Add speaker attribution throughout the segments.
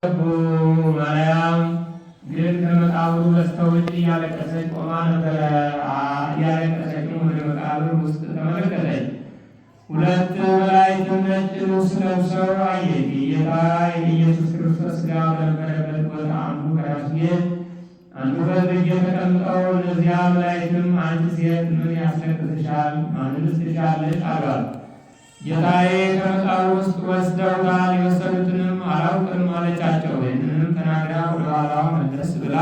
Speaker 1: ማርያም ግን ከመቃብሩ በስተውጭ እያለቀሰች ቆማ ነበረ። እያለቀሰችም ወደ መቃብር ውስጥ ተመለከተች። ሁለት መላእክትም ነጭ ልብስ ለብሰው አየች። ጌታ የኢየሱስ ክርስቶስ ሥጋ በነበረበት ቦታ አንዱ በራስጌ አንዱ በግርጌ ተቀምጠው፣ እነዚያ መላእክትም አንቺ ሴት ምን ያስለቅስሻል? ማንንስ ትሻለሽ? አሏት። ጌታዬ ከመቃብር ውስጥ ወስደውታል፣ የወሰዱትንም አላውቅም አለቻቸው። ይህንንም ተናግራ ወደ ኋላዋ መለስ ብላ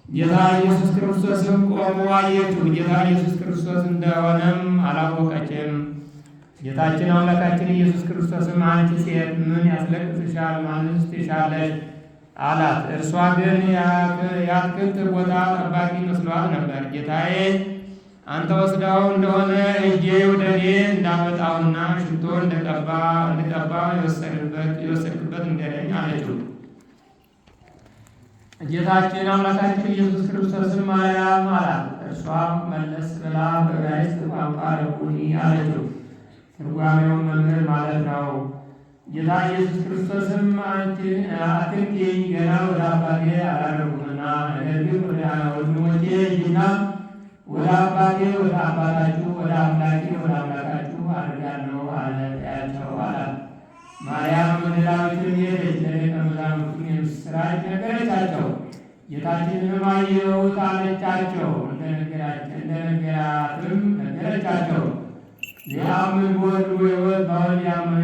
Speaker 1: ጌታ ኢየሱስ ክርስቶስም ቆሞ አየችው። ጌታ ኢየሱስ ክርስቶስ እንደሆነም አላወቀችም። ጌታችን አምላካችን ኢየሱስ ክርስቶስም አንቺ ሴት ምን ያስለቅስሻል? ማንስ ትሻለሽ? አላት። እርሷ ግን የአትክልት ቦታ ጠባቂ መስሏት ነበር። ጌታዬ አንተ ወስዳው እንደሆነ እጄ ወደ እኔ እንዳመጣውና ሽቶ እንድቀባ የወሰድክበት ንገረኝ አለችው። ጌታችን አምላካችን ኢየሱስ ክርስቶስም ማርያም አላት። እርሷም መለስ ብላ በዕብራይስጥ ቋንቋ ረቡኒ አለችው። ትርጓሜውን መምህር ማለት ነው። ጌታ ኢየሱስ ክርስቶስም አትንኪኝ፣ ገና ወደ አባቴ አላረጉምና፣ ነገር ግን ወደ ወንድሞቼ ሂጂና ወደ አባቴ ወደ አባታችሁ ወደ አምላኬ ወደ አምላካችሁ አድርጋለሁ አለያቸው አላት። ማርያም ወደ ዳዊትም ሄደች፣ ለደቀ መዛሙርቱም የምስራች ነገረቻቸው። ጌታችንንም አየሁት አለቻቸው። እንደነገራትም ነገረቻቸው። ዚአምን በወልድ በወልድ ያመነ